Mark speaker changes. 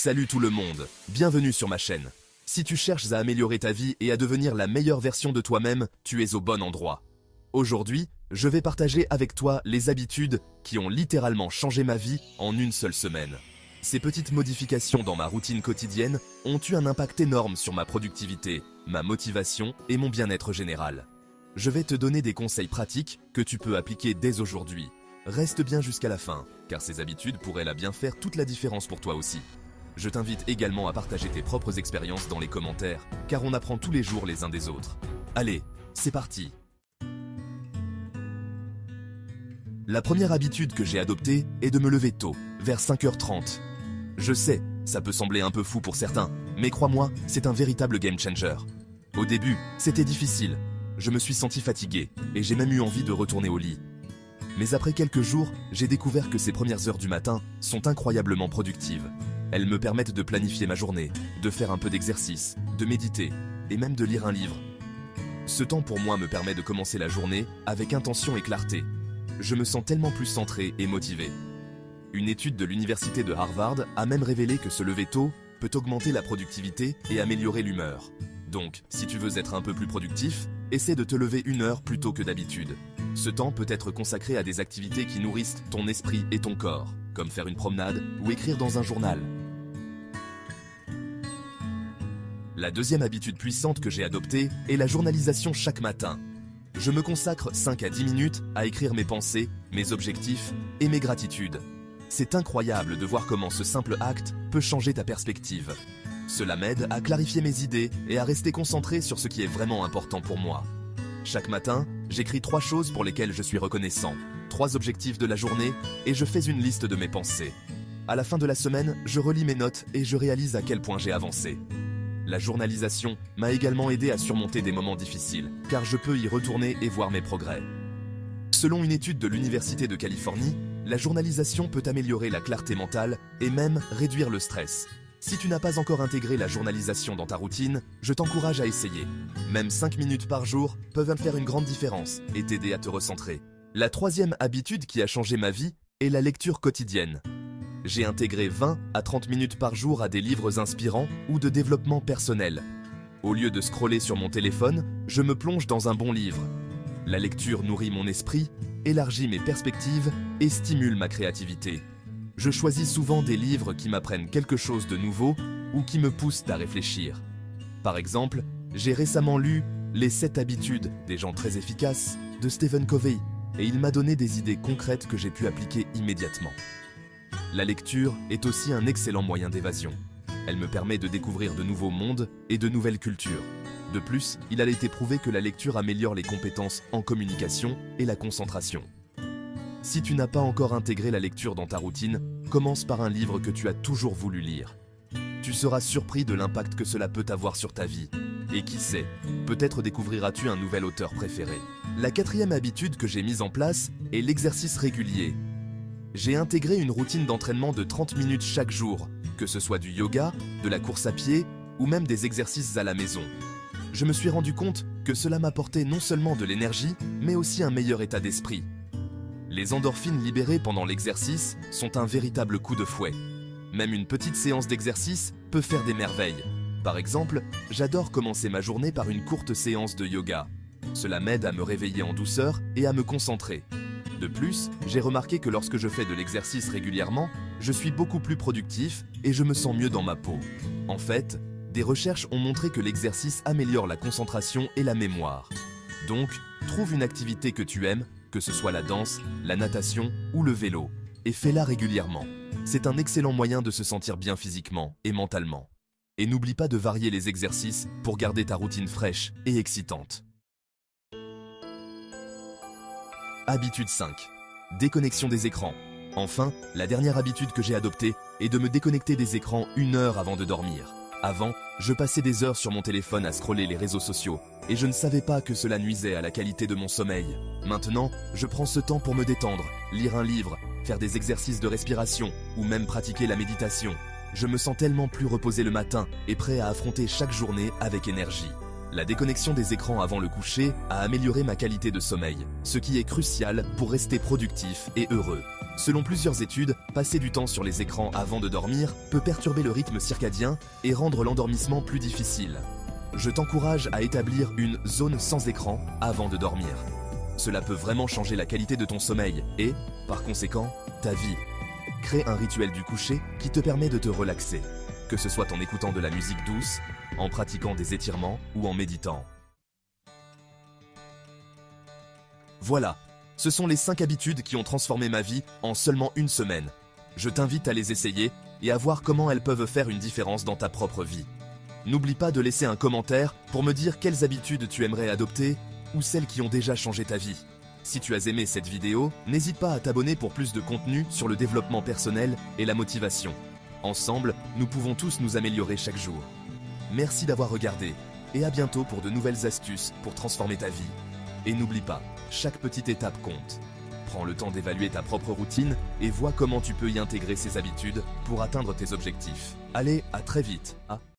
Speaker 1: Salut tout le monde, bienvenue sur ma chaîne. Si tu cherches à améliorer ta vie et à devenir la meilleure version de toi-même, tu es au bon endroit. Aujourd'hui, je vais partager avec toi les habitudes qui ont littéralement changé ma vie en une seule semaine. Ces petites modifications dans ma routine quotidienne ont eu un impact énorme sur ma productivité, ma motivation et mon bien-être général. Je vais te donner des conseils pratiques que tu peux appliquer dès aujourd'hui. Reste bien jusqu'à la fin, car ces habitudes pourraient bien faire toute la différence pour toi aussi. Je t'invite également à partager tes propres expériences dans les commentaires, car on apprend tous les jours les uns des autres. Allez, c'est parti! La première habitude que j'ai adoptée est de me lever tôt, vers 5h30. Je sais, ça peut sembler un peu fou pour certains, mais crois-moi, c'est un véritable game changer. Au début, c'était difficile. Je me suis senti fatigué, et j'ai même eu envie de retourner au lit. Mais après quelques jours, j'ai découvert que ces premières heures du matin sont incroyablement productives. Elles me permettent de planifier ma journée, de faire un peu d'exercice, de méditer, et même de lire un livre. Ce temps pour moi me permet de commencer la journée avec intention et clarté. Je me sens tellement plus centré et motivé. Une étude de l'université de Harvard a même révélé que se lever tôt peut augmenter la productivité et améliorer l'humeur. Donc, si tu veux être un peu plus productif, essaie de te lever 1 heure plus tôt que d'habitude. Ce temps peut être consacré à des activités qui nourrissent ton esprit et ton corps, comme faire une promenade ou écrire dans un journal. La deuxième habitude puissante que j'ai adoptée est la journalisation chaque matin. Je me consacre 5 à 10 minutes à écrire mes pensées, mes objectifs et mes gratitudes. C'est incroyable de voir comment ce simple acte peut changer ta perspective. Cela m'aide à clarifier mes idées et à rester concentré sur ce qui est vraiment important pour moi. Chaque matin, j'écris 3 choses pour lesquelles je suis reconnaissant, 3 objectifs de la journée et je fais une liste de mes pensées. À la fin de la semaine, je relis mes notes et je réalise à quel point j'ai avancé. La journalisation m'a également aidé à surmonter des moments difficiles, car je peux y retourner et voir mes progrès. Selon une étude de l'Université de Californie, la journalisation peut améliorer la clarté mentale et même réduire le stress. Si tu n'as pas encore intégré la journalisation dans ta routine, je t'encourage à essayer. Même 5 minutes par jour peuvent faire une grande différence et t'aider à te recentrer. La troisième habitude qui a changé ma vie est la lecture quotidienne. J'ai intégré 20 à 30 minutes par jour à des livres inspirants ou de développement personnel. Au lieu de scroller sur mon téléphone, je me plonge dans un bon livre. La lecture nourrit mon esprit, élargit mes perspectives et stimule ma créativité. Je choisis souvent des livres qui m'apprennent quelque chose de nouveau ou qui me poussent à réfléchir. Par exemple, j'ai récemment lu Les 7 habitudes des gens très efficaces de Stephen Covey et il m'a donné des idées concrètes que j'ai pu appliquer immédiatement. La lecture est aussi un excellent moyen d'évasion. Elle me permet de découvrir de nouveaux mondes et de nouvelles cultures. De plus, il a été prouvé que la lecture améliore les compétences en communication et la concentration. Si tu n'as pas encore intégré la lecture dans ta routine, commence par un livre que tu as toujours voulu lire. Tu seras surpris de l'impact que cela peut avoir sur ta vie. Et qui sait, peut-être découvriras-tu un nouvel auteur préféré. La quatrième habitude que j'ai mise en place est l'exercice régulier. J'ai intégré une routine d'entraînement de 30 minutes chaque jour, que ce soit du yoga, de la course à pied ou même des exercices à la maison. Je me suis rendu compte que cela m'apportait non seulement de l'énergie, mais aussi un meilleur état d'esprit. Les endorphines libérées pendant l'exercice sont un véritable coup de fouet. Même une petite séance d'exercice peut faire des merveilles. Par exemple, j'adore commencer ma journée par une courte séance de yoga. Cela m'aide à me réveiller en douceur et à me concentrer. De plus, j'ai remarqué que lorsque je fais de l'exercice régulièrement, je suis beaucoup plus productif et je me sens mieux dans ma peau. En fait, des recherches ont montré que l'exercice améliore la concentration et la mémoire. Donc, trouve une activité que tu aimes, que ce soit la danse, la natation ou le vélo, et fais-la régulièrement. C'est un excellent moyen de se sentir bien physiquement et mentalement. Et n'oublie pas de varier les exercices pour garder ta routine fraîche et excitante. Habitude 5. Déconnexion des écrans. Enfin, la dernière habitude que j'ai adoptée est de me déconnecter des écrans 1 heure avant de dormir. Avant, je passais des heures sur mon téléphone à scroller les réseaux sociaux et je ne savais pas que cela nuisait à la qualité de mon sommeil. Maintenant, je prends ce temps pour me détendre, lire un livre, faire des exercices de respiration ou même pratiquer la méditation. Je me sens tellement plus reposé le matin et prêt à affronter chaque journée avec énergie. La déconnexion des écrans avant le coucher a amélioré ma qualité de sommeil, ce qui est crucial pour rester productif et heureux. Selon plusieurs études, passer du temps sur les écrans avant de dormir peut perturber le rythme circadien et rendre l'endormissement plus difficile. Je t'encourage à établir une zone sans écran avant de dormir. Cela peut vraiment changer la qualité de ton sommeil et, par conséquent, ta vie. Crée un rituel du coucher qui te permet de te relaxer, que ce soit en écoutant de la musique douce, en pratiquant des étirements ou en méditant. Voilà, ce sont les 5 habitudes qui ont transformé ma vie en seulement une semaine. Je t'invite à les essayer et à voir comment elles peuvent faire une différence dans ta propre vie. N'oublie pas de laisser un commentaire pour me dire quelles habitudes tu aimerais adopter ou celles qui ont déjà changé ta vie. Si tu as aimé cette vidéo, n'hésite pas à t'abonner pour plus de contenu sur le développement personnel et la motivation. Ensemble, nous pouvons tous nous améliorer chaque jour. Merci d'avoir regardé et à bientôt pour de nouvelles astuces pour transformer ta vie. Et n'oublie pas, chaque petite étape compte. Prends le temps d'évaluer ta propre routine et vois comment tu peux y intégrer ces habitudes pour atteindre tes objectifs. Allez, à très vite.